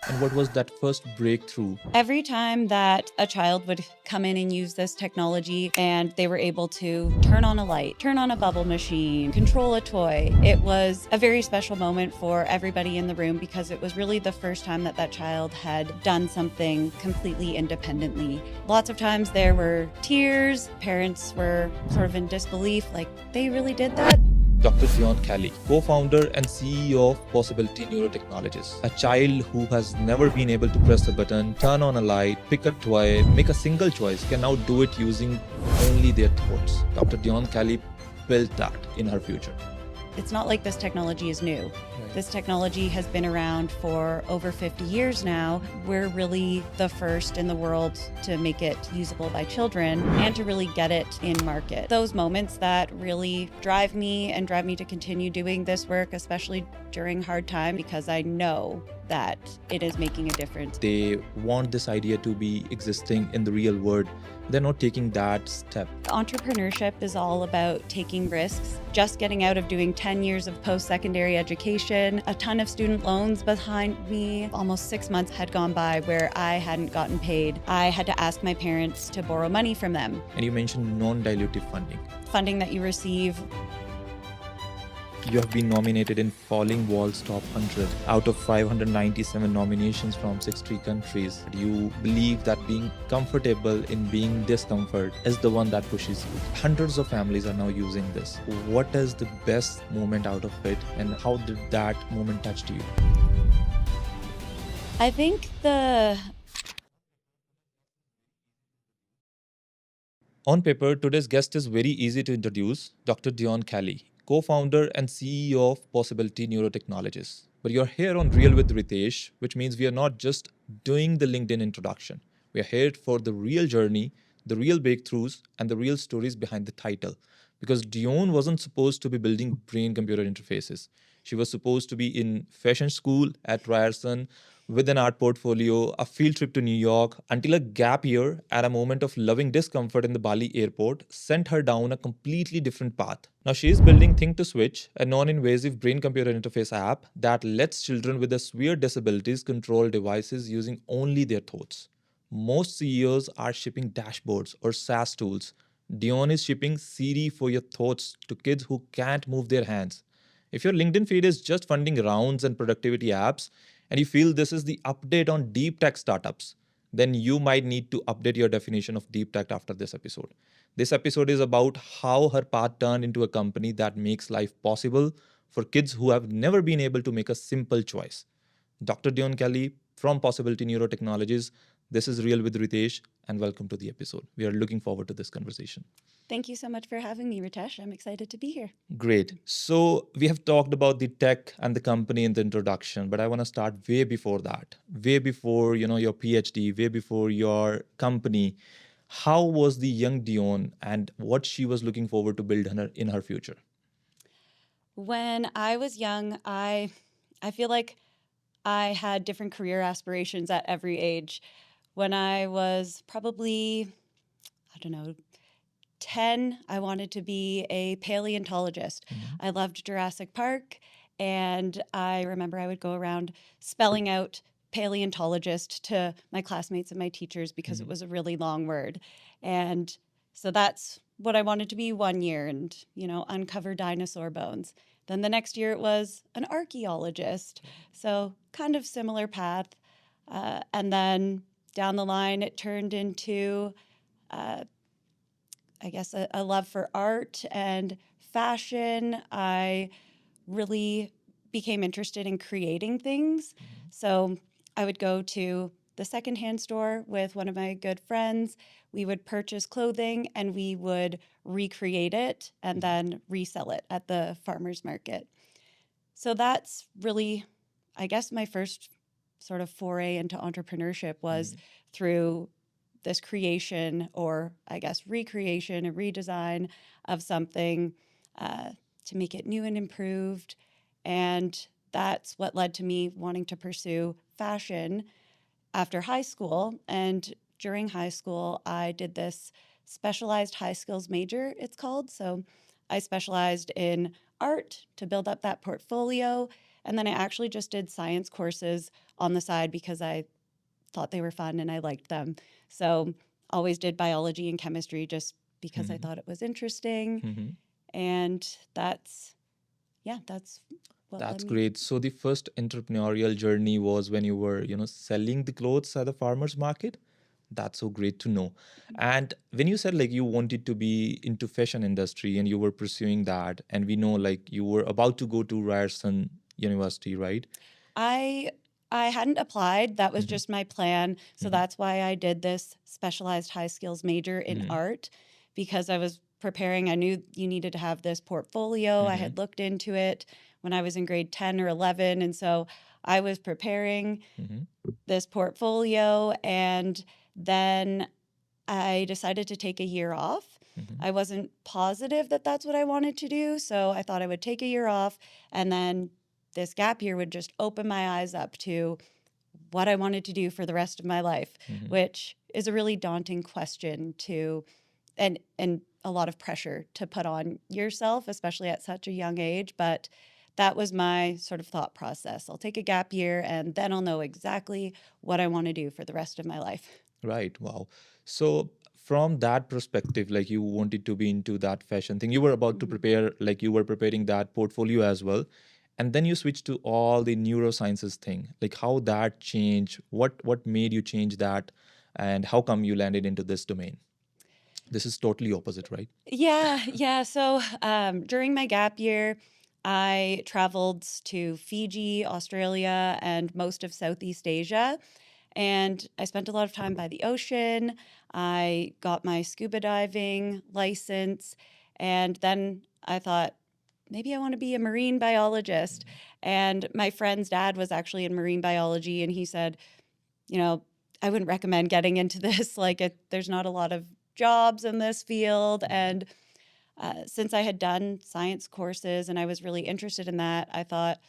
And what was that first breakthrough? Every time that a child would come in and use this technology and they were able to turn on a light, turn on a bubble machine, control a toy, it was a very special moment for everybody in the room because it was really the first time that that child had done something completely independently. Lots of times there were tears, parents were sort of in disbelief, like, they really did that? Dr. Dion Kelly, co-founder and CEO of Possibility Neurotechnologies. A child who has never been able to press a button, turn on a light, pick a toy, make a single choice, can now do it using only their thoughts. Dr. Dion Kelly built that in her future. It's not like this technology is new. Right. This technology has been around for over 50 years now. We're really the first in the world to make it usable by children and to really get it in market. Those moments that really drive me to continue doing this work, especially during hard time, because I know that it is making a difference. They want this idea to be existing in the real world. They're not taking that step. Entrepreneurship is all about taking risks, just getting out of doing 10 years of post-secondary education, a ton of student loans behind me. Almost 6 months had gone by where I hadn't gotten paid. I had to ask my parents to borrow money from them. And you mentioned non-dilutive funding. Funding that you receive. You have been nominated in Falling Walls Top 100 out of 597 nominations from 63 countries. You believe that being comfortable in being discomfort is the one that pushes you. Hundreds of families are now using this. What is the best moment out of it, and how did that moment touch you? I think On paper, today's guest is very easy to introduce, Dr. Dion Kelly, co-founder and CEO of Possibility Neurotechnologies. But you're here on Real with Ritesh, which means we are not just doing the LinkedIn introduction. We are here for the real journey, the real breakthroughs, and the real stories behind the title. Because Dion wasn't supposed to be building brain-computer interfaces. She was supposed to be in fashion school at Ryerson, with an art portfolio, a field trip to New York, until a gap year at a moment of loving discomfort in the Bali airport sent her down a completely different path. Now she is building Think to Switch, a non-invasive brain-computer interface app that lets children with severe disabilities control devices using only their thoughts. Most CEOs are shipping dashboards or SaaS tools. Dion is shipping Siri for your thoughts to kids who can't move their hands. If your LinkedIn feed is just funding rounds and productivity apps, and you feel this is the update on deep tech startups, then you might need to update your definition of deep tech after this episode. This episode is about how her path turned into a company that makes life possible for kids who have never been able to make a simple choice. Dr. Dion Kelly from Possibility Neurotechnologies. This is Real with Ritesh, and welcome to the episode. We are looking forward to this conversation. Thank you so much for having me, Ritesh. I'm excited to be here. Great. So we have talked about the tech and the company in the introduction, but I want to start way before that, way before your PhD, way before your company. How was the young Dion and what she was looking forward to build in her future? When I was young, I feel like I had different career aspirations at every age. When I was probably, 10, I wanted to be a paleontologist. Mhm. I loved Jurassic Park, and I remember I would go around spelling out paleontologist to my classmates and my teachers because it was a really long word. And so that's what I wanted to be one year and, uncover dinosaur bones. Then the next year it was an archaeologist. So kind of similar path. And then down the line, it turned into a love for art and fashion. I really became interested in creating things. So I would go to the secondhand store with one of my good friends. We would purchase clothing and we would recreate it and then resell it at the farmer's market. So that's really, my first sort of foray into entrepreneurship was through this creation or recreation and redesign of something to make it new and improved. And that's what led to me wanting to pursue fashion after high school. And during high school, I did this specialized high skills major, it's called. So I specialized in art to build up that portfolio. And then I actually just did science courses on the side because I thought they were fun and I liked them. So always did biology and chemistry just because I Mhm. thought it was interesting. Mhm. And that's what led That's me. great. So the first entrepreneurial journey was when you were, selling the clothes at the farmers market. That's so great to know. And when you said like you wanted to be into fashion industry and you were pursuing that, and we know like you were about to go to Ryerson University, right? I I hadn't applied. That was Mm-hmm. just my plan. So Mm-hmm. that's why I did this specialized high skills major in Mm-hmm. art because I was preparing. I knew you needed to have this portfolio. I Mm-hmm. had looked into it when I was in grade 10 or 11 and so I was preparing Mm-hmm. this portfolio and then I decided to take a year off. Mm-hmm. I wasn't positive that that's what I wanted to do, so I thought I would take a year off and then this gap year would just open my eyes up to what I wanted to do for the rest of my life, Mm-hmm. which is a really daunting question to and a lot of pressure to put on yourself, especially at such a young age, but that was my sort of thought process. I'll take a gap year and then I'll know exactly what I want to do for the rest of my life. Right. Wow. So from that perspective, like you wanted to be into that fashion thing, you were about to Mhm. prepare, like you were preparing that portfolio as well. And then you switched to all the neurosciences thing. Like how that changed, what made you change that, and how come you landed into this domain? This is totally opposite, right? Yeah. So during my gap year, I traveled to Fiji, Australia, and most of Southeast Asia. And I spent a lot of time by the ocean. I got my scuba diving license. And then I thought, maybe I want to be a marine biologist. And my friend's dad was actually in marine biology. And he said, you know, I wouldn't recommend getting into this. There's not a lot of jobs in this field. And since I had done science courses and I was really interested in that, I thought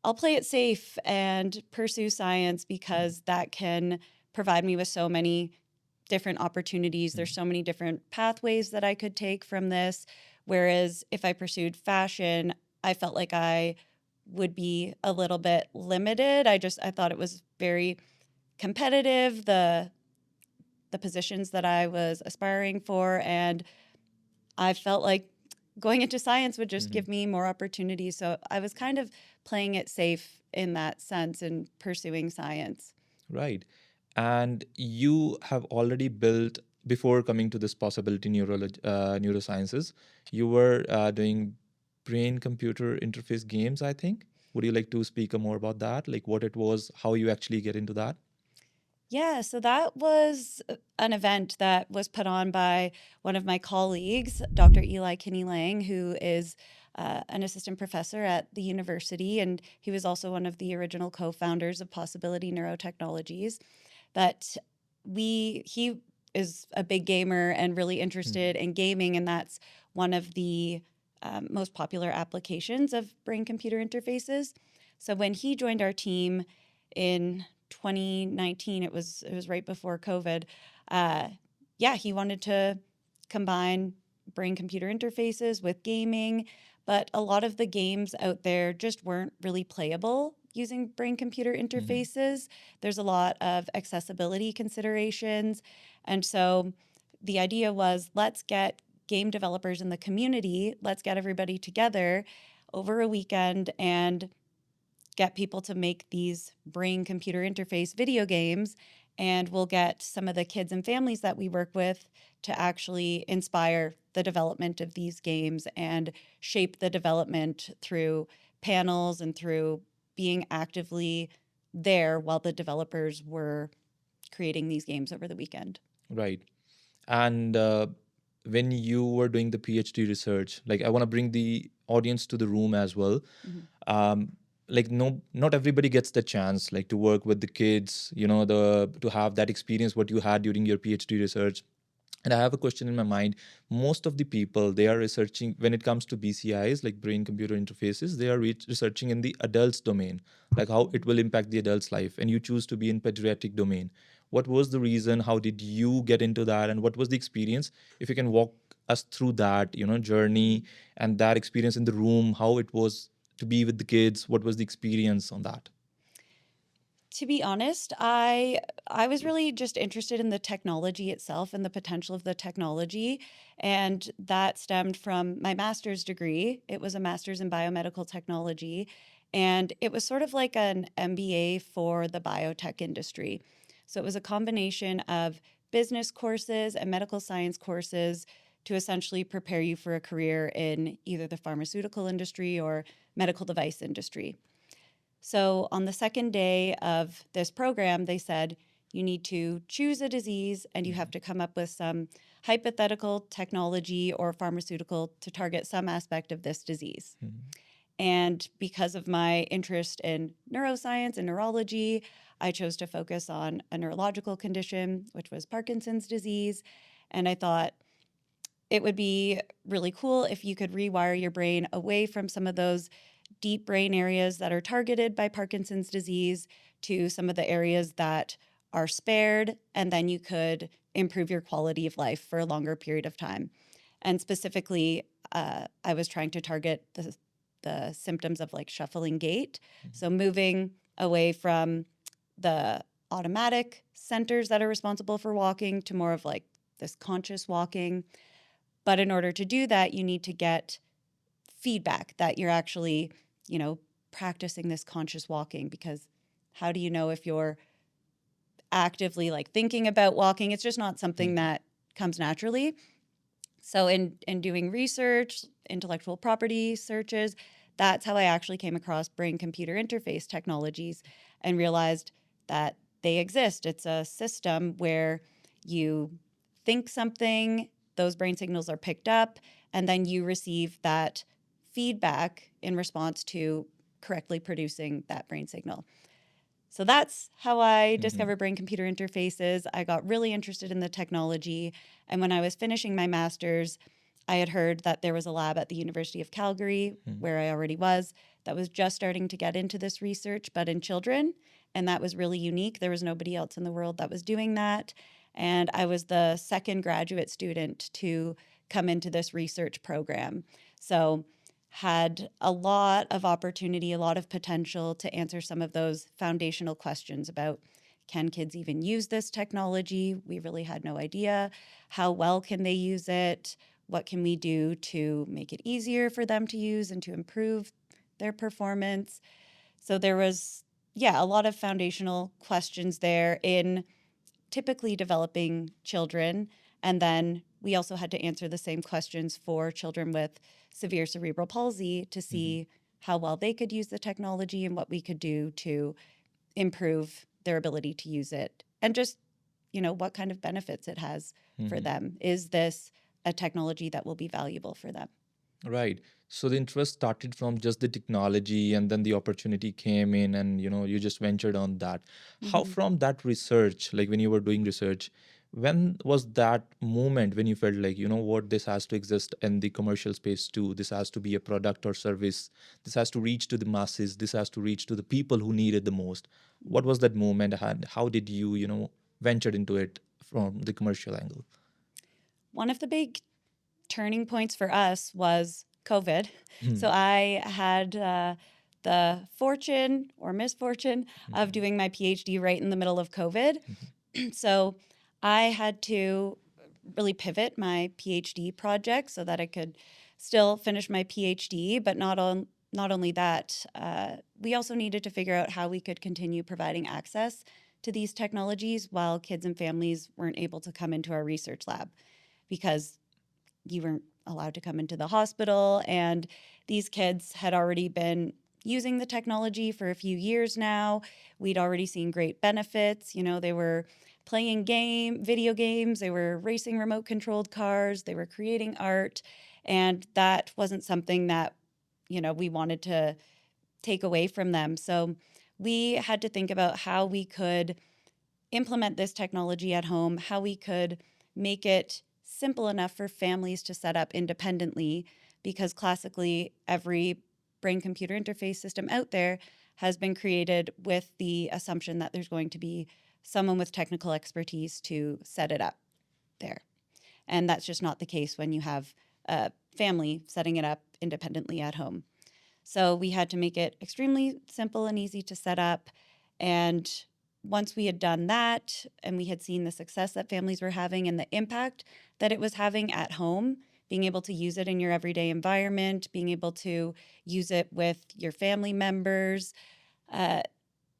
I'll play it safe and pursue science because that can provide me with so many different opportunities. There's so many different pathways that I could take from this. Whereas if I pursued fashion, I felt like I would be a little bit limited. I thought it was very competitive, the positions that I was aspiring for, and I felt like going into science would just Mhm. give me more opportunities. So I was kind of playing it safe in that sense and pursuing science. Right. And you have already built, before coming to this possibility neurosciences, you were doing brain computer interface games, I think. Would you like to speak more about that? Like what it was, how you actually get into that? Yeah, so that was an event that was put on by one of my colleagues, Dr. Eli Kinney Lang, who is an assistant professor at the university, and he was also one of the original co-founders of Possibility Neurotechnologies. But he is a big gamer and really interested in gaming, and that's one of the most popular applications of brain-computer interfaces. So when he joined our team in 2019, it was right before COVID. Uh, yeah, he wanted to combine brain-computer interfaces with gaming, but a lot of the games out there just weren't really playable using brain-computer Mhm. interfaces. There's a lot of accessibility considerations. And so the idea was let's get game developers in the community, let's get everybody together over a weekend and get people to make these brain computer interface video games. And we'll get some of the kids and families that we work with to actually inspire the development of these games and shape the development through panels and through being actively there while the developers were creating these games over the weekend. Right. And when you were doing the PhD research, like I want to bring the audience to the room as well. Mhm. Um, like no, not everybody gets the chance like to work with the kids, the to have that experience what you had during your PhD research. And I have a question in my mind. Most of the people they are researching when it comes to BCIs, like brain computer interfaces, they are researching in the adults domain, like how it will impact the adult's life. And you choose to be in pediatric domain. What was the reason? How did you get into that? And what was the experience? If you can walk us through that, journey and that experience in the room, how it was to be with the kids? What was the experience on that? To be honest, I was really just interested in the technology itself and the potential of the technology, and that stemmed from my master's degree. It was a master's in biomedical technology, and it was sort of like an MBA for the biotech industry. So it was a combination of business courses and medical science courses to essentially prepare you for a career in either the pharmaceutical industry or medical device industry. So, on the second day of this program, they said you need to choose a disease and you have to come up with some hypothetical technology or pharmaceutical to target some aspect of this disease. And because of my interest in neuroscience and neurology, I chose to focus on a neurological condition, which was Parkinson's disease. And I thought it would be really cool if you could rewire your brain away from some of those deep brain areas that are targeted by Parkinson's disease to some of the areas that are spared, and then you could improve your quality of life for a longer period of time. And specifically, I was trying to target the symptoms of like shuffling gait. So moving away from the automatic centers that are responsible for walking to more of like this conscious walking. But in order to do that, you need to get feedback that you're actually, practicing this conscious walking, because how do you know if you're actively like thinking about walking? It's just not something that comes naturally. So in doing research, intellectual property searches, that's how I actually came across brain computer interface technologies and realized that they exist. It's a system where you think something, those brain signals are picked up, and then you receive that feedback in response to correctly producing that brain signal. So that's how I discovered brain computer interfaces. I got really interested in the technology. And when I was finishing my master's, I had heard that there was a lab at the University of Calgary, where I already was, that was just starting to get into this research, but in children. And that was really unique. There was nobody else in the world that was doing that. And I was the second graduate student to come into this research program. So had a lot of opportunity, a lot of potential to answer some of those foundational questions about, can kids even use this technology? We really had no idea. How well can they use it? What can we do to make it easier for them to use and to improve their performance? So there was, a lot of foundational questions there in typically developing children. And then we also had to answer the same questions for children with severe cerebral palsy to see how well they could use the technology and what we could do to improve their ability to use it. And just, what kind of benefits it has for them. Is this a technology that will be valuable for them? Right. So the interest started from just the technology, and then the opportunity came in, and you just ventured on that. How from that research, like when you were doing research, when was that moment when you felt like, what, this has to exist in the commercial space too? This has to be a product or service. This has to reach to the masses. This has to reach to the people who need it the most. What was that moment, and how did you, ventured into it from the commercial angle? One of the big turning points for us was COVID. So I had the fortune or misfortune of doing my PhD right in the middle of COVID. So I had to really pivot my PhD project so that I could still finish my PhD, but not only that, we also needed to figure out how we could continue providing access to these technologies while kids and families weren't able to come into our research lab, because you weren't allowed to come into the hospital. And these kids had already been using the technology for a few years now. We'd already seen great benefits. They were playing video games, they were racing remote controlled cars, they were creating art. And that wasn't something that, we wanted to take away from them. So we had to think about how we could implement this technology at home, how we could make it simple enough for families to set up independently, because classically every brain-computer interface system out there has been created with the assumption that there's going to be someone with technical expertise to set it up there. And that's just not the case when you have a family setting it up independently at home. So we had to make it extremely simple and easy to set up. And once we had done that and we had seen the success that families were having and the impact that it was having at home, being able to use it in your everyday environment, being able to use it with your family members, uh,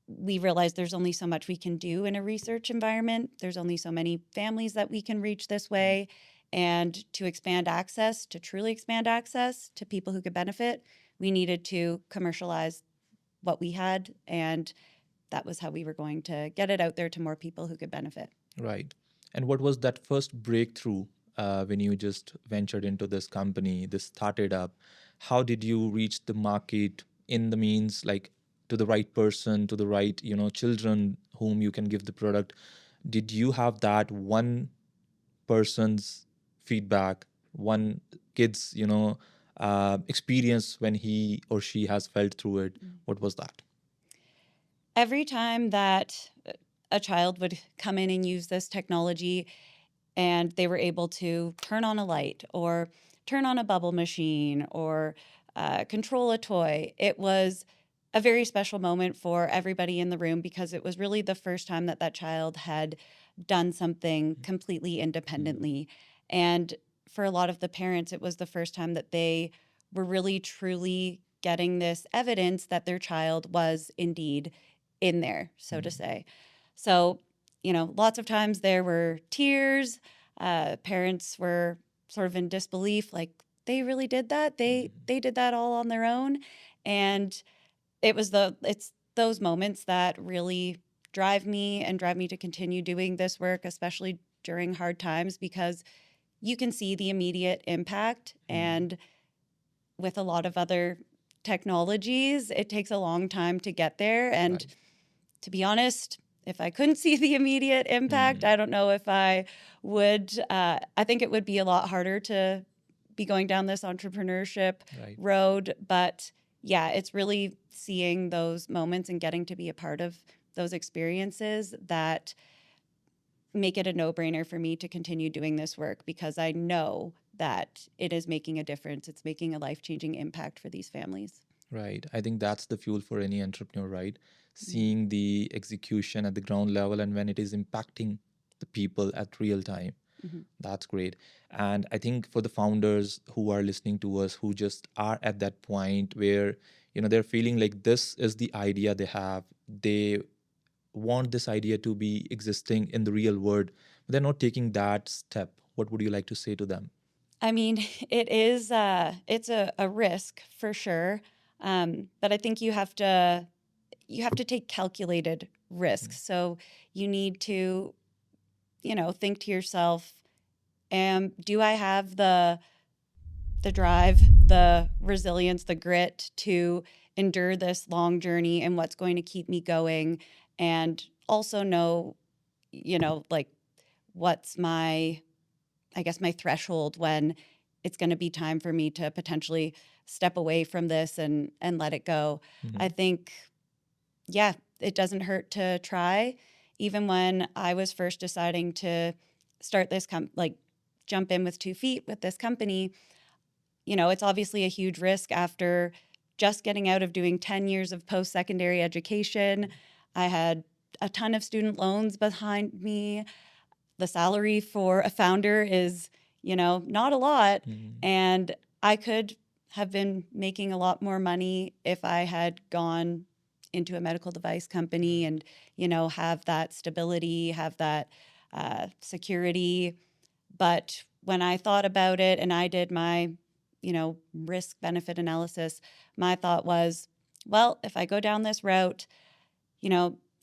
we realized there's only so much we can do in a research environment. There's only so many families that we can reach this way. And to expand access, to truly expand access to people who could benefit, we needed to commercialize what we had. And that was how we were going to get it out there to more people who could benefit. Right. And what was that first breakthrough when you just ventured into this company, this started up? How did you reach the market in the means like to the right person, to the right, children whom you can give the product? Did you have that one person's feedback, one kid's, experience when he or she has felt through it? What was that? Every time that a child would come in and use this technology and they were able to turn on a light or turn on a bubble machine or control a toy, it was a very special moment for everybody in the room because it was really the first time that that child had done something completely independently. And for a lot of the parents, it was the first time that they were really truly getting this evidence that their child was indeed in there, so to say. So, lots of times there were tears. Parents were sort of in disbelief, like they really did that. They did that all on their own, and it's those moments that really drive me to continue doing this work, especially during hard times, because you can see the immediate impact. And with a lot of other technologies, it takes a long time to get there. And Right. to be honest, if I couldn't see the immediate impact, I don't know if I would. I think it would be a lot harder to be going down this entrepreneurship Right. road. But yeah, it's really seeing those moments and getting to be a part of those experiences that make it a no-brainer for me to continue doing this work, because I know that it is making a difference. It's making a life-changing impact for these families. Right. I think that's the fuel for any entrepreneur, right? Seeing the execution at the ground level and when it is impacting the people at real time. That's great. And I think for the founders who are listening to us, who just are at that point where, they're feeling like this is the idea they have. They want this idea to be existing in the real world, but they're not taking that step. What would you like to say to them? I mean, it's a risk for sure, but I think you have to take calculated risks. So you need to think to yourself, do I have the drive, the resilience, the grit to endure this long journey, and what's going to keep me going, and also know, like what's my threshold when it's going to be time for me to potentially step away from this and let it go. I think, yeah, it doesn't hurt to try. Even when I was first deciding to start this jump in with 2 feet with this company, it's obviously a huge risk after just getting out of doing 10 years of post-secondary education. I had a ton of student loans behind me. The salary for a founder is, not a lot. And I could have been making a lot more money if I had gone into a medical device company and, have that stability, have that security. But when I thought about it and I did my, risk benefit analysis, my thought was, well, if I go down this route,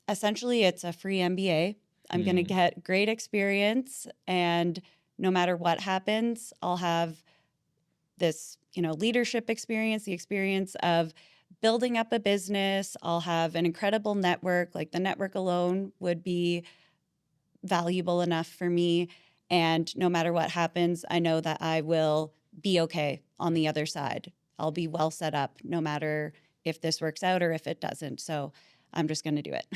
essentially it's a free MBA. I'm going to get great experience, and no matter what happens, I'll have this, leadership experience, the experience of building up a business. I'll have an incredible network. Like the network alone would be valuable enough for me. And no matter what happens, I know that I will be okay on the other side. I'll be well set up no matter if this works out or if it doesn't. So I'm just going to do it.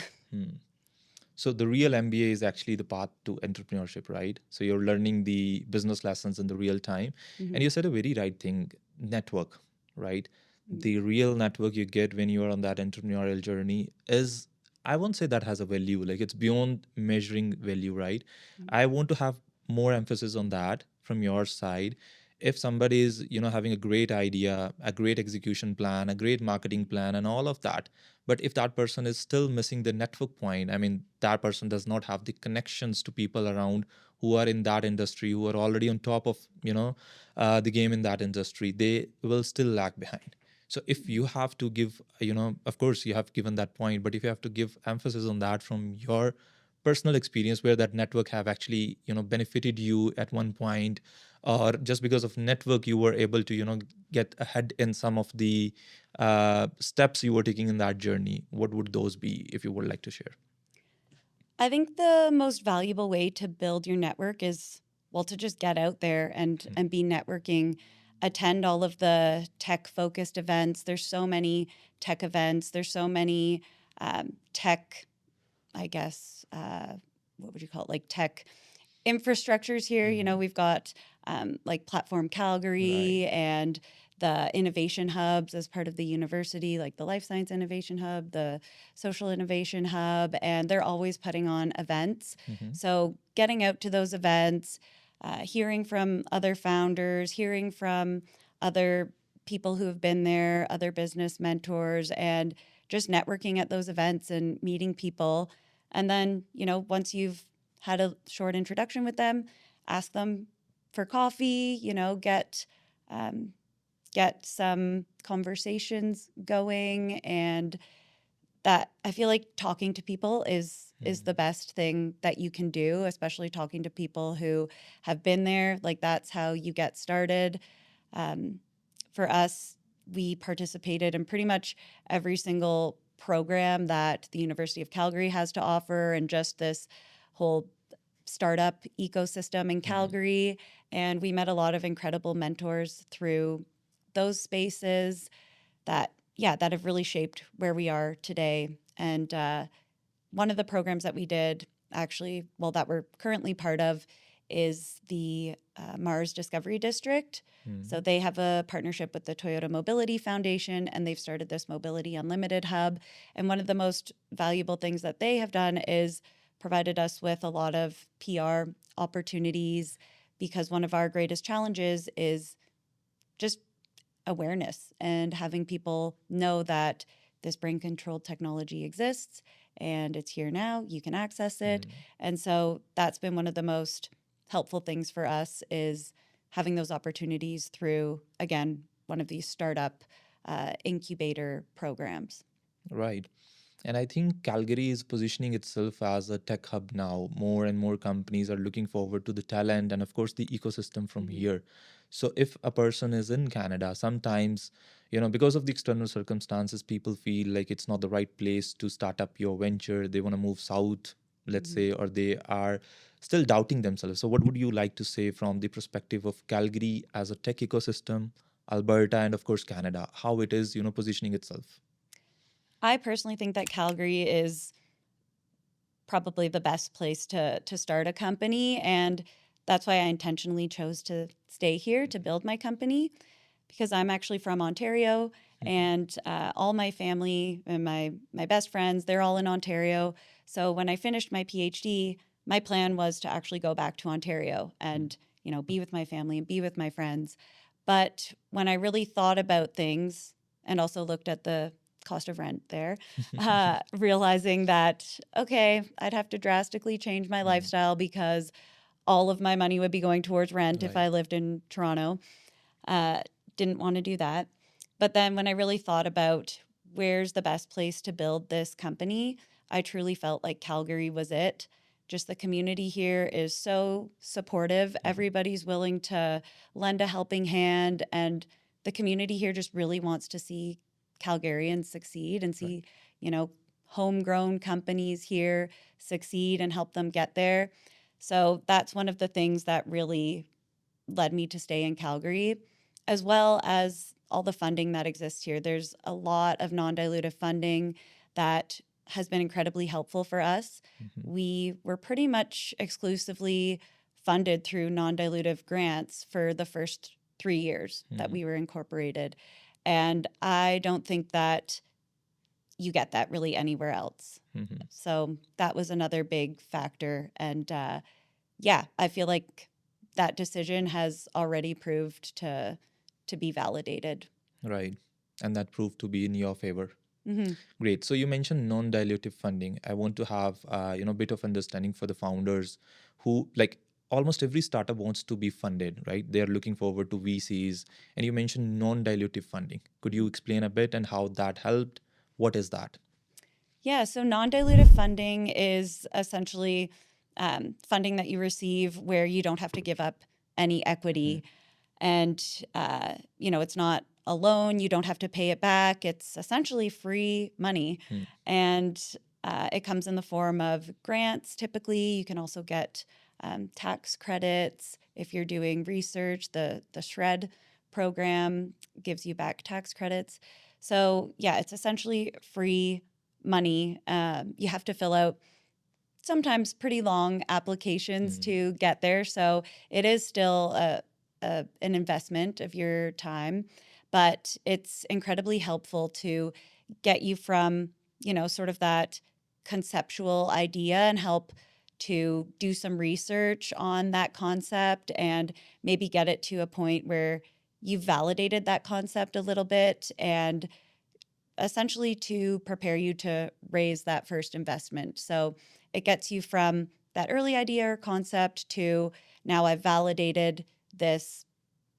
So the real MBA is actually the path to entrepreneurship, right? So you're learning the business lessons in the real time. And you said a very right thing, network, right? the real network you get when you are on that entrepreneurial journey is, I won't say that has a value, like it's beyond measuring value, right? I want to have more emphasis on that from your side. If somebody is, having a great idea, a great execution plan, a great marketing plan and all of that, but if that person is still missing the network point, I mean, that person does not have the connections to people around who are in that industry, who are already on top of, the game in that industry, they will still lag behind. So if you have to give, of course you have given that point, but if you have to give emphasis on that from your personal experience where that network have actually, benefited you at one point, or just because of network you were able to, get ahead in some of the steps you were taking in that journey, what would those be if you would like to share? I think the most valuable way to build your network is, well, to just get out there and be networking, attend all of the tech focused events. There's so many tech events. There's so many tech, I guess, what would you call it? Like tech infrastructures here. We've got like Platform Calgary and the innovation hubs as part of the university, like the Life Science Innovation Hub, the Social Innovation Hub, and they're always putting on events. So getting out to those events, hearing from other founders, hearing from other people who have been there, other business mentors, and just networking at those events and meeting people. And then, once you've had a short introduction with them, ask them for coffee, get some conversations going. And that, I feel like talking to people is the best thing that you can do, especially talking to people who have been there. Like that's how you get started. For us, we participated in pretty much every single program that the University of Calgary has to offer, and just this whole startup ecosystem in Calgary. And we met a lot of incredible mentors through those spaces that have really shaped where we are today. And one of the programs that we did, actually, well, that we're currently part of, is the Mars Discovery District. So they have a partnership with the Toyota Mobility Foundation, and they've started this Mobility Unlimited hub. And one of the most valuable things that they have done is provided us with a lot of PR opportunities, because one of our greatest challenges is just awareness and having people know that this brain controlled technology exists and it's here now, you can access it. And so that's been one of the most helpful things for us, is having those opportunities through, again, one of these startup incubator programs. Right. And I think Calgary is positioning itself as a tech hub now. More and more companies are looking forward to the talent and, of course, the ecosystem from here. So, if a person is in Canada, sometimes, because of the external circumstances, people feel like it's not the right place to start up your venture. They want to move south, let's say, or they are still doubting themselves. So, what would you like to say from the perspective of Calgary as a tech ecosystem, Alberta, and, of course, Canada, how it is, positioning itself? I personally think that Calgary is probably the best place to start a company, and that's why I intentionally chose to stay here to build my company, because I'm actually from Ontario, and all my family and my best friends, they're all in Ontario. So when I finished my PhD, my plan was to actually go back to Ontario and be with my family and be with my friends. But when I really thought about things and also looked at the cost of rent there, realizing that, okay, I'd have to drastically change my lifestyle because all of my money would be going towards rent if I lived in Toronto. Didn't want to do that. But then when I really thought about where's the best place to build this company, I truly felt like Calgary was it. Just the community here is so supportive. Everybody's willing to lend a helping hand, and the community here just really wants to see Calgarians succeed and see, homegrown companies here succeed and help them get there. So that's one of the things that really led me to stay in Calgary, as well as all the funding that exists here. There's a lot of non-dilutive funding that has been incredibly helpful for us. We were pretty much exclusively funded through non-dilutive grants for the first 3 years that we were incorporated. And I don't think that you get that really anywhere else. Mm-hmm. So that was another big factor. And yeah, I feel like that decision has already proved to be validated. Right. And that proved to be in your favor. Hmm. Great. So you mentioned non-dilutive funding. I want to have a bit of understanding for the founders who, like, almost every startup wants to be funded, right? They are looking forward to VCs, and you mentioned non-dilutive funding. Could you explain a bit and how that helped? What is that? Yeah, so non-dilutive funding is essentially funding that you receive where you don't have to give up any equity. And, it's not a loan. You don't have to pay it back. It's essentially free money. Mm. And it comes in the form of grants. Typically, you can also get tax credits. If you're doing research, the SHRED program gives you back tax credits. So, yeah, it's essentially free money. You have to fill out sometimes pretty long applications to get there. So it is still an investment of your time, but it's incredibly helpful to get you from, sort of that conceptual idea and help to do some research on that concept and maybe get it to a point where you've validated that concept a little bit and essentially to prepare you to raise that first investment. So it gets you from that early idea or concept to now I've validated this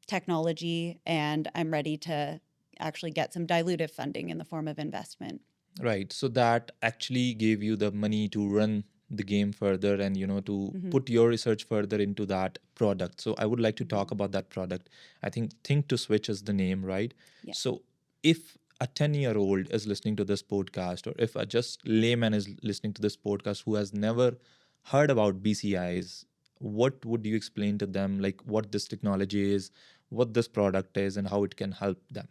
technology and I'm ready to actually get some dilutive funding in the form of investment. Right. So that actually gave you the money to run the game further and to Mm-hmm. put your research further into that product. So I would like to talk Mm-hmm. about that product. I think to switch is the name, right? Yeah. So if a 10-year-old is listening to this podcast, or if a just layman is listening to this podcast who has never heard about BCIs, what would you explain to them, like what this technology is, what this product is, and how it can help them?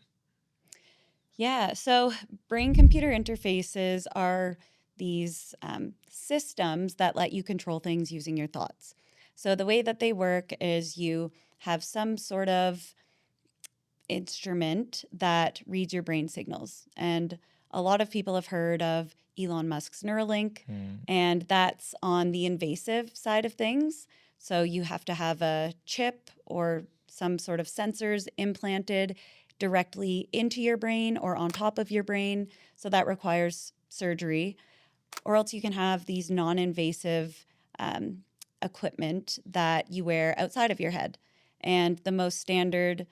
Yeah, so brain computer interfaces are these systems that let you control things using your thoughts. So the way that they work is you have some sort of instrument that reads your brain signals. And a lot of people have heard of Elon Musk's Neuralink, and that's on the invasive side of things. So you have to have a chip or some sort of sensors implanted directly into your brain or on top of your brain. So that requires surgery. Or else you can have these non invasive equipment that you wear outside of your head. And the most standard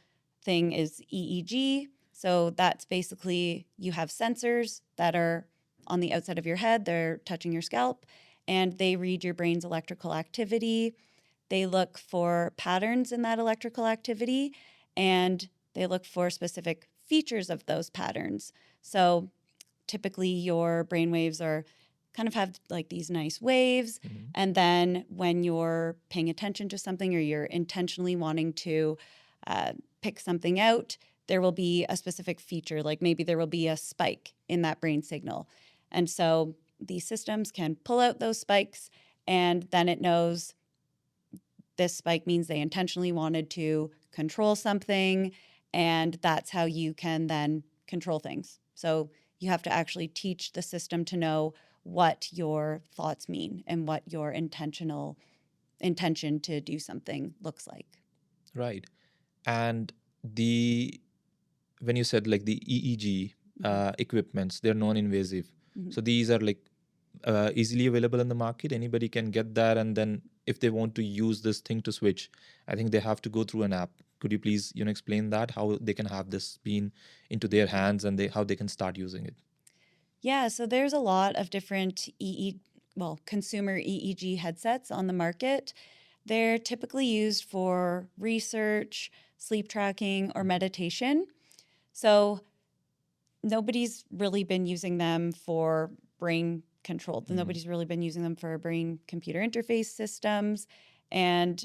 thing is EEG. So that's basically you have sensors that are on the outside of your head, they're touching your scalp, and they read your brain's electrical activity. They look for patterns in that electrical activity, and they look for specific features of those patterns. So typically your brain waves are kind of have like these nice waves. And then when you're paying attention to something or you're intentionally wanting to pick something out, there will be a specific feature, like maybe there will be a spike in that brain signal. And so these systems can pull out those spikes, and then it knows this spike means they intentionally wanted to control something, and that's how you can then control things. So you have to actually teach the system to know what your thoughts mean and what your intention to do something looks like. Right. And the when you said like the EEG equipments, they're non-invasive. Mm-hmm. So these are like easily available in the market. Anybody can get that, and then if they want to use this thing to switch, I think they have to go through an app. Could you please explain that, how they can have this being into their hands and how they can start using it? Yeah, so there's a lot of different consumer EEG headsets on the market. They're typically used for research, sleep tracking, or meditation. So nobody's really been using them for brain control. Nobody's really been using them for brain computer interface systems. And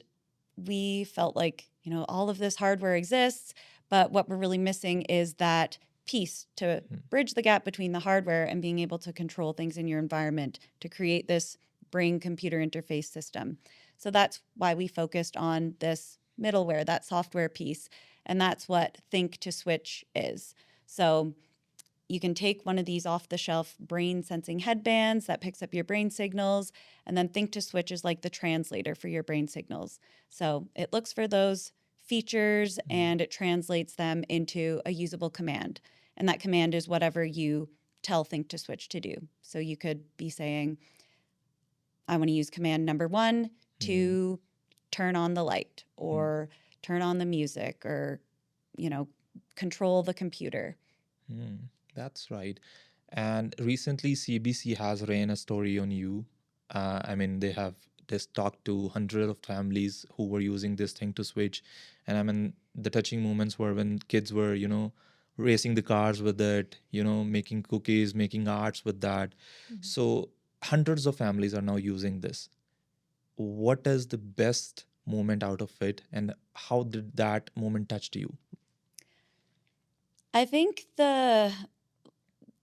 we felt like, all of this hardware exists, but what we're really missing is that piece to bridge the gap between the hardware and being able to control things in your environment to create this brain computer interface system. So that's why we focused on this middleware, that software piece. And that's what Think to Switch is. So you can take one of these off the shelf brain sensing headbands that picks up your brain signals, and then Think to Switch is like the translator for your brain signals. So it looks for those features and it translates them into a usable command. And that command is whatever you tell Think to Switch to do. So you could be saying, I want to use command number 1 to turn on the light or turn on the music or, control the computer. That's right. And recently, CBC has ran a story on you. I mean, they have just talked to hundreds of families who were using this thing to switch. And I mean, the touching moments were when kids were, racing the cars with it, making cookies, making arts with that. So hundreds of families are now using this. What is the best moment out of it, and how did that moment touch you? I think the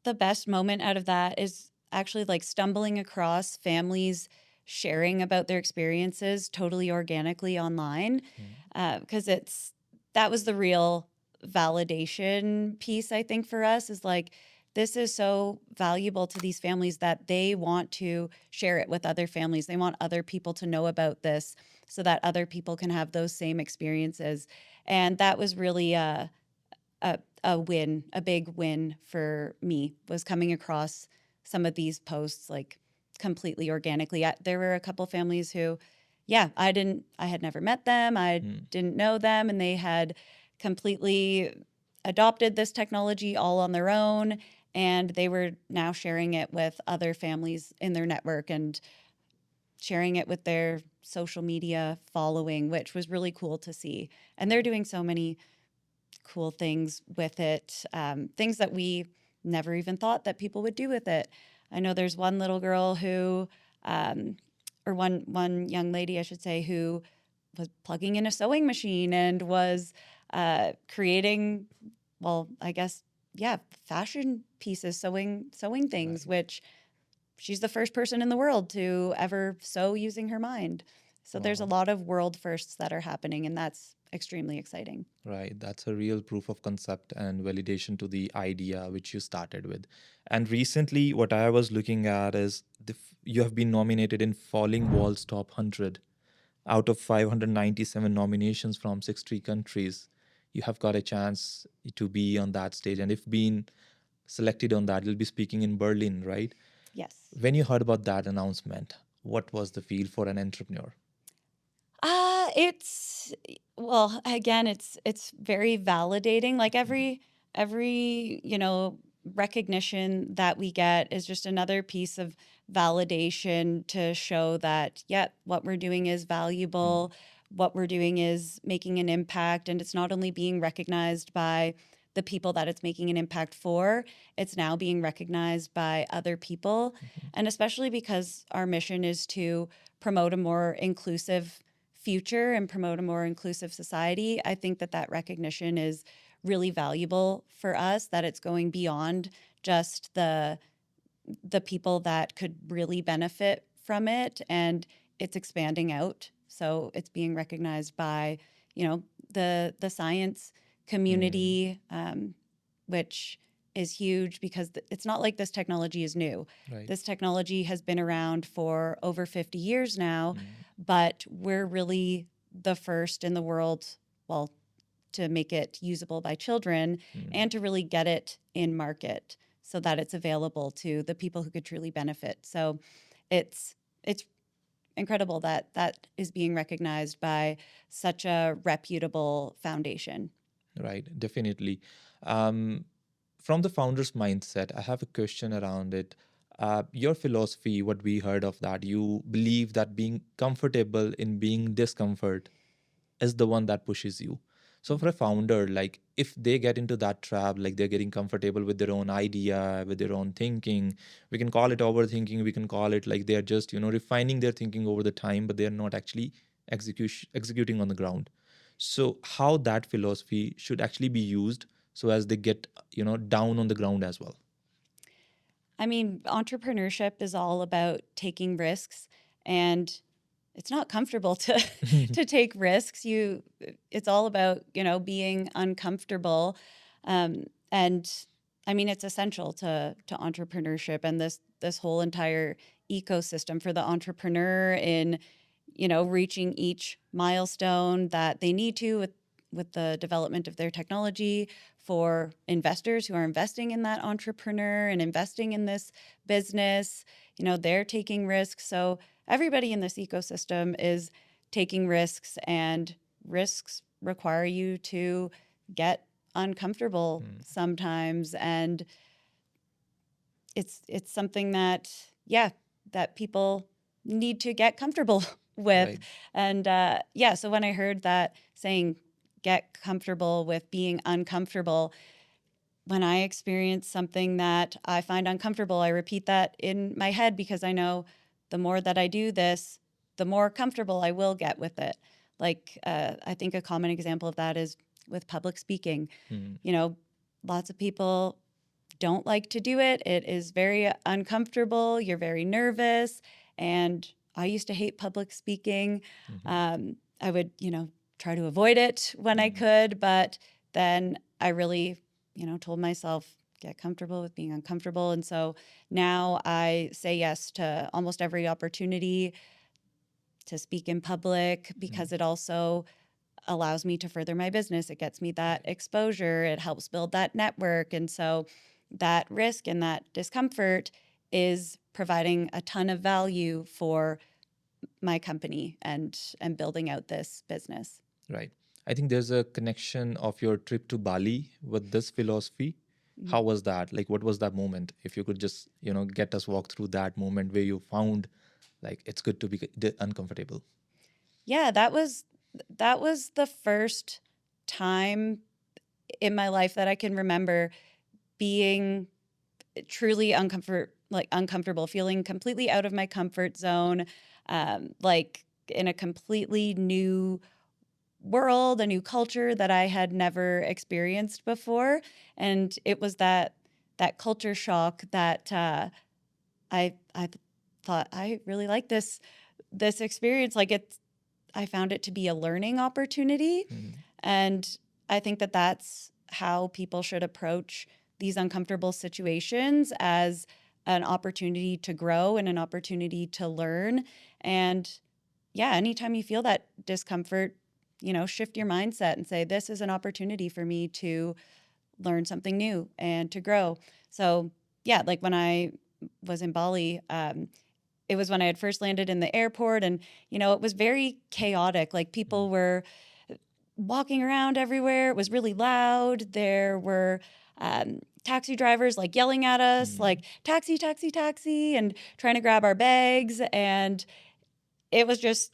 best moment out of that is actually like stumbling across families sharing about their experiences totally organically online, because that was the real validation piece, I think, for us, is like, this is so valuable to these families that they want to share it with other families. They want other people to know about this so that other people can have those same experiences. And that was really a win, a big win for me, was coming across some of these posts like completely organically. There were a couple families who, I had never met them. I didn't know them, and they had completely adopted this technology all on their own. And they were now sharing it with other families in their network and sharing it with their social media following, which was really cool to see. And they're doing so many cool things with it, things that we never even thought that people would do with it. I know there's one little girl who, or one young lady, I should say, who was plugging in a sewing machine and was creating, well, I guess, fashion pieces, sewing things, which she's the first person in the world to ever sew using her mind. So there's a lot of world firsts that are happening, and that's extremely exciting. Right. That's a real proof of concept and validation to the idea which you started with. And recently, what I was looking at is you have been nominated in Falling Walls Top 100 out of 597 nominations from 60 countries. You have got a chance to be on that stage. And if being selected on that, you'll be speaking in Berlin, right? Yes. When you heard about that announcement, what was the feel for an entrepreneur? It's, well, again, it's very validating. Like every recognition that we get is just another piece of validation to show that, what we're doing is valuable, what we're doing is making an impact, and it's not only being recognized by the people that it's making an impact for, it's now being recognized by other people. And especially because our mission is to promote a more inclusive future and promote a more inclusive society, I think that recognition is really valuable for us, that it's going beyond just the people that could really benefit from it, and it's expanding out. So it's being recognized by, the science community, which is huge, because it's not like this technology is new. Right. This technology has been around for over 50 years now, but we're really the first in the world, well, to make it usable by children and to really get it in market so that it's available to the people who could truly benefit. So it's incredible that is being recognized by such a reputable foundation. Right, definitely. From the founder's mindset, I have a question around it. Your philosophy, what we heard of that, you believe that being comfortable in being discomfort is the one that pushes you. So for a founder, like if they get into that trap, like they're getting comfortable with their own idea, with their own thinking, we can call it overthinking, we can call it like they're just, refining their thinking over the time, but they're not actually executing on the ground. So how that philosophy should actually be used so as they get, down on the ground as well. I mean, entrepreneurship is all about taking risks, and it's not comfortable to to take risks. It's all about, being uncomfortable. And I mean, it's essential to entrepreneurship and this whole entire ecosystem for the entrepreneur in, reaching each milestone that they need to with the development of their technology, for investors who are investing in that entrepreneur and investing in this business. They're taking risks. So everybody in this ecosystem is taking risks, and risks require you to get uncomfortable sometimes. And it's something that, that people need to get comfortable with. Right. And so when I heard that saying, get comfortable with being uncomfortable, when I experience something that I find uncomfortable, I repeat that in my head, because I know the more that I do this, the more comfortable I will get with it. Like, I think a common example of that is with public speaking. Lots of people don't like to do it. It is very uncomfortable. You're very nervous. And I used to hate public speaking. I would, try to avoid it when I could. But then I really, told myself, get comfortable with being uncomfortable. And so now I say yes to almost every opportunity to speak in public, because it also allows me to further my business. It gets me that exposure. It helps build that network. And so that risk and that discomfort is providing a ton of value for my company and building out this business. Right. I think there's a connection of your trip to Bali with this philosophy. How was that? Like, what was that moment? If you could just, get us walk through that moment where you found, like, it's good to be uncomfortable. Yeah, that was the first time in my life that I can remember being truly uncomfortable, feeling completely out of my comfort zone, like in a completely new world, a new culture that I had never experienced before. And it was that culture shock that I thought, I really like this experience. Like, I found it to be a learning opportunity. And I think that that's how people should approach these uncomfortable situations, as an opportunity to grow and an opportunity to learn. And anytime you feel that discomfort, shift your mindset and say, this is an opportunity for me to learn something new and to grow. So like when I was in Bali, it was when I had first landed in the airport, and, it was very chaotic. Like, people were walking around everywhere. It was really loud. There were taxi drivers like yelling at us, like, taxi, taxi, taxi, and trying to grab our bags. And it was just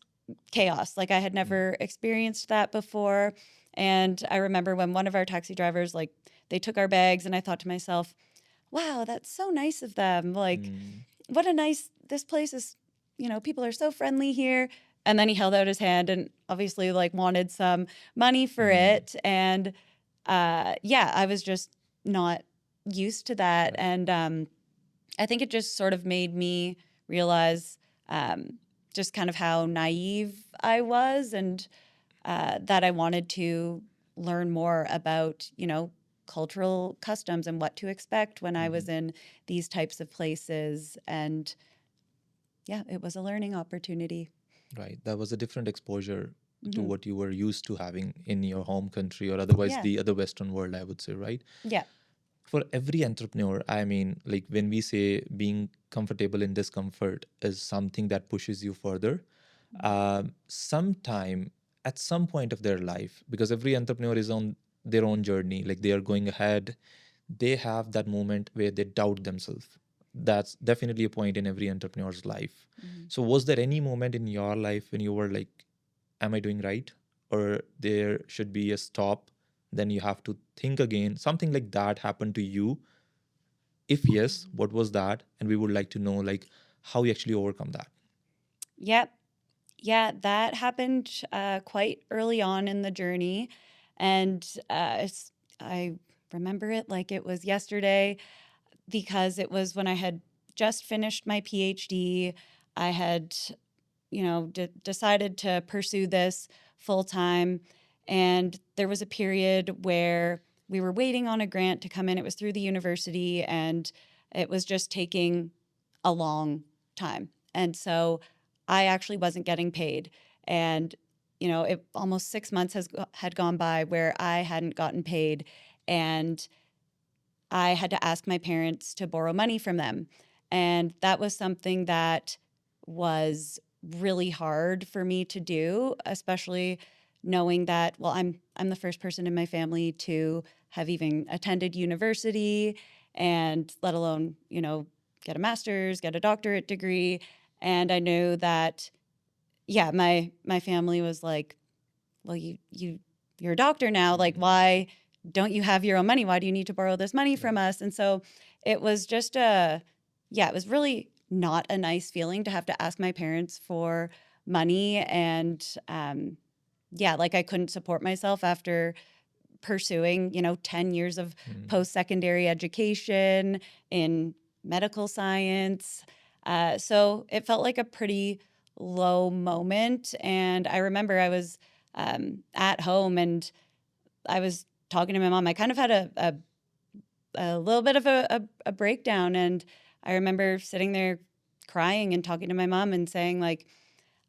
chaos. Like, I had never experienced that before. And I remember when one of our taxi drivers, like, they took our bags, and I thought to myself, wow, that's so nice of them. Like, what a nice, this place is, people are so friendly here. And then he held out his hand and obviously, like, wanted some money for it. And I was just not used to that. And I think it just sort of made me realize just kind of how naive I was, and that I wanted to learn more about, cultural customs and what to expect when I was in these types of places. And it was a learning opportunity. Right. That was a different exposure to what you were used to having in your home country, or otherwise the other Western world, I would say, right? Yeah. For every entrepreneur, I mean, like, when we say being comfortable in discomfort is something that pushes you further, sometime at some point of their life, because every entrepreneur is on their own journey, like, they are going ahead, they have that moment where they doubt themselves. That's definitely a point in every entrepreneur's life. So was there any moment in your life when you were like, am I doing right? Or there should be a stop, then you have to think again. Something like that happened to you? If yes, what was that? And we would like to know, like, how you actually overcome that. Yep. Yeah, that happened quite early on in the journey. And I remember it like it was yesterday, because it was when I had just finished my PhD. I had decided to pursue this full time. And there was a period where we were waiting on a grant to come in. It was through the university, and it was just taking a long time. And so I actually wasn't getting paid. And, almost 6 months had gone by where I hadn't gotten paid. And I had to ask my parents to borrow money from them. And that was something that was really hard for me to do, especially knowing that, well, I'm the first person in my family to have even attended university, and let alone, get a master's, get a doctorate degree. And I knew that, yeah, my family was like, well, you're a doctor now. Like, why don't you have your own money? Why do you need to borrow this money from us? And so it was just it was really not a nice feeling to have to ask my parents for money. And like I couldn't support myself after pursuing, 10 years of post-secondary education in medical science. So it felt like a pretty low moment. And I remember I was at home and I was talking to my mom. I kind of had a little bit of a breakdown. And I remember sitting there crying and talking to my mom and saying, like,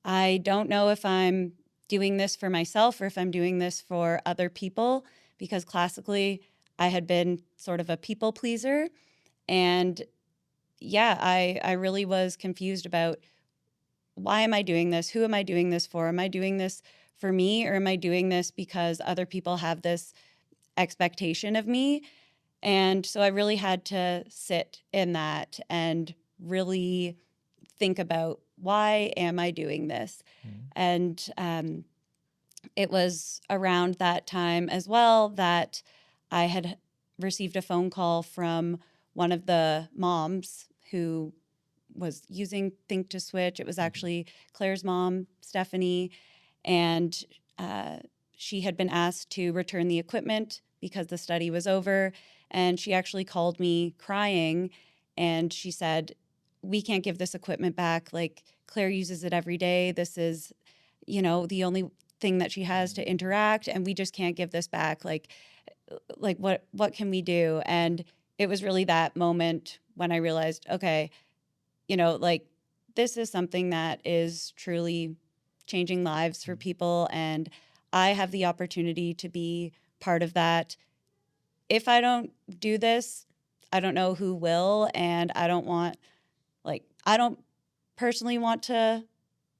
I don't know if I'm doing this for myself or if I'm doing this for other people, because classically I had been sort of a people pleaser. And yeah, I really was confused about, why am I doing this? Who am I doing this for? Am I doing this for me, or am I doing this because other people have this expectation of me? And so I really had to sit in that and really think about, why am I doing this? And it was around that time as well that I had received a phone call from one of the moms who was using Think to Switch. It was actually Claire's mom, Stephanie, and she had been asked to return the equipment because the study was over. And she actually called me crying, and she said, we can't give this equipment back. Like, Claire uses it every day. This is, the only thing that she has to interact, and we just can't give this back. Like what can we do? And it was really that moment when I realized, okay, like, this is something that is truly changing lives for people, and I have the opportunity to be part of that. If I don't do this, I don't know who will, and I don't personally want to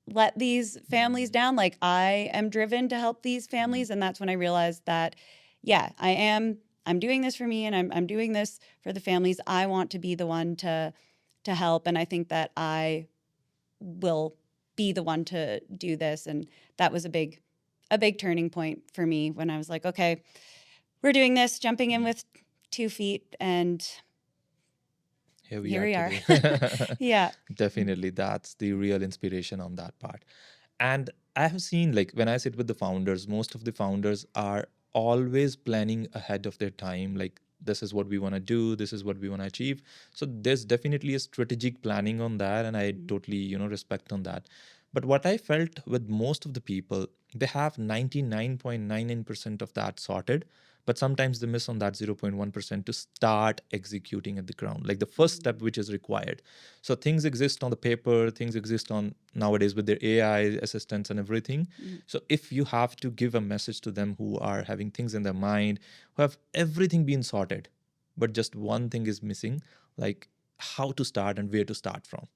let these families down. Like, I am driven to help these families. And that's when I realized that, yeah, I'm doing this for me, and I'm doing this for the families. I want to be the one to help. And I think that I will be the one to do this. And that was a big turning point for me when I was like, okay, we're doing this, jumping in with 2 feet, and Here here we are. today. Yeah. Definitely, that's the real inspiration on that part. And I have seen, like, when I sit with the founders, most of the founders are always planning ahead of their time. Like, this is what we want to do, this is what we want to achieve. So there's definitely a strategic planning on that, and I totally, respect on that. But what I felt with most of the people, they have 99.99% of that sorted, but sometimes they miss on that 0.1% to start executing at the ground, like the first step which is required. So things exist on the paper, things exist on nowadays with their AI assistants and everything. So if you have to give a message to them who are having things in their mind, who have everything been sorted, but just one thing is missing, like how to start and where to start from,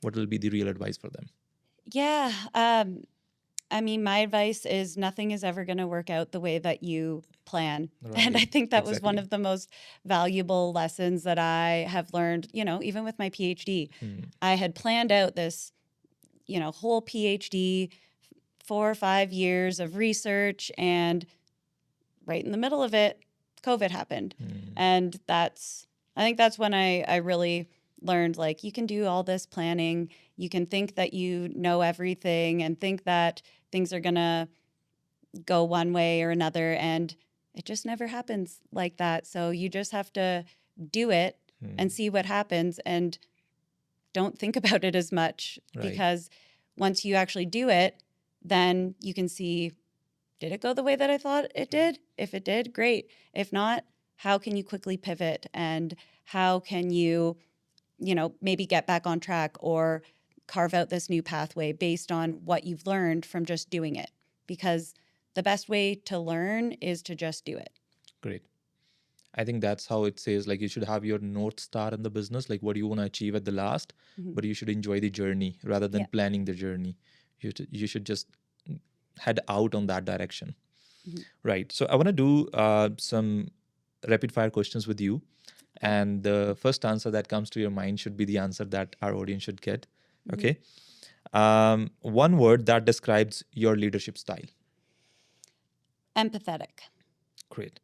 what will be the real advice for them? Yeah. I mean, my advice is, nothing is ever going to work out the way that you plan. And I Right. think that was one Exactly. of the most valuable lessons that I have learned, even with my PhD. I had planned out this, whole PhD, 4 or 5 years of research, and right in the middle of it, COVID happened. And I think that's when I really learned, like, you can do all this planning. You can think that you know everything and think that things are going to go one way or another. And it just never happens like that. So you just have to do it and see what happens, and don't think about it as much, Right. because once you actually do it, then you can see, did it go the way that I thought it did? If it did, great. If not, how can you quickly pivot, and how can you, maybe get back on track or carve out this new pathway based on what you've learned from just doing it? Because the best way to learn is to just do it. Great. I think that's how it says, like, you should have your North Star in the business, like what do you want to achieve at the last, but you should enjoy the journey rather than Yeah. planning the journey. You should just head out on that direction. Right. So I want to do some rapid fire questions with you. And the first answer that comes to your mind should be the answer that our audience should get. Okay. One word that describes your leadership style. Empathetic. Great.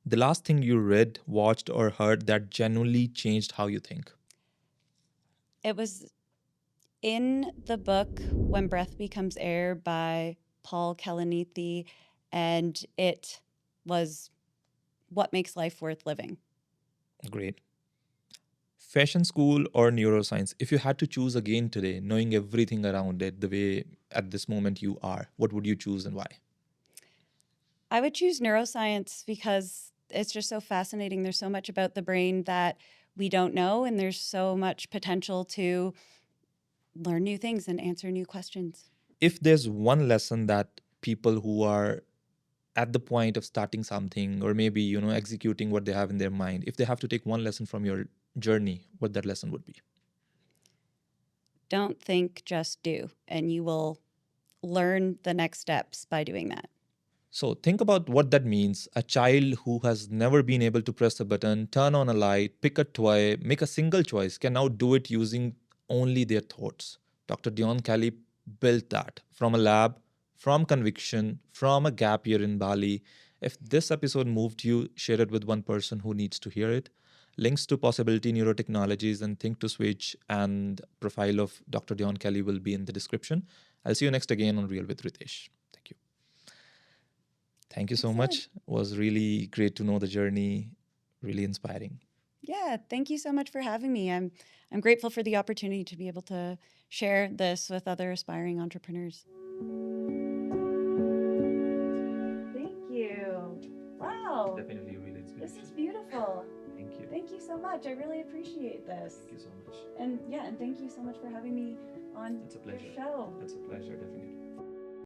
The last thing you read, watched, or heard that genuinely changed how you think. It was in the book When Breath Becomes Air by Paul Kalanithi, and it was what makes life worth living. Great. Fashion school or neuroscience? If you had to choose again today, knowing everything around it, the way at this moment you are, what would you choose and why? I would choose neuroscience because it's just so fascinating. There's so much about the brain that we don't know, and there's so much potential to learn new things and answer new questions. If there's one lesson that people who are at the point of starting something, or maybe executing what they have in their mind, if they have to take one lesson from your journey, what that lesson would be? Don't think, just do, and you will learn the next steps by doing that. So think about what that means. A child who has never been able to press a button, turn on a light, pick a toy, make a single choice can now do it using only their thoughts. Dr. Dion Kelly built that from a lab, from conviction, from a gap year in Bali. If this episode moved you, share it with one person who needs to hear it. Links to Possibility Neurotechnologies and Think to Switch and profile of Dr. Dion Kelly will be in the description. I'll see you next again on Real with Ritesh. Thank you. Thank you so much. It was really great to know the journey, really inspiring. Yeah, thank you so much for having me. I'm grateful for the opportunity to be able to share this with other aspiring entrepreneurs. Thank you. Wow. Definitely really inspiring. This is beautiful. Thank you. Thank you so much. I really appreciate this. Thank you so much. And thank you so much for having me on It's a pleasure. your show. It's a pleasure, definitely.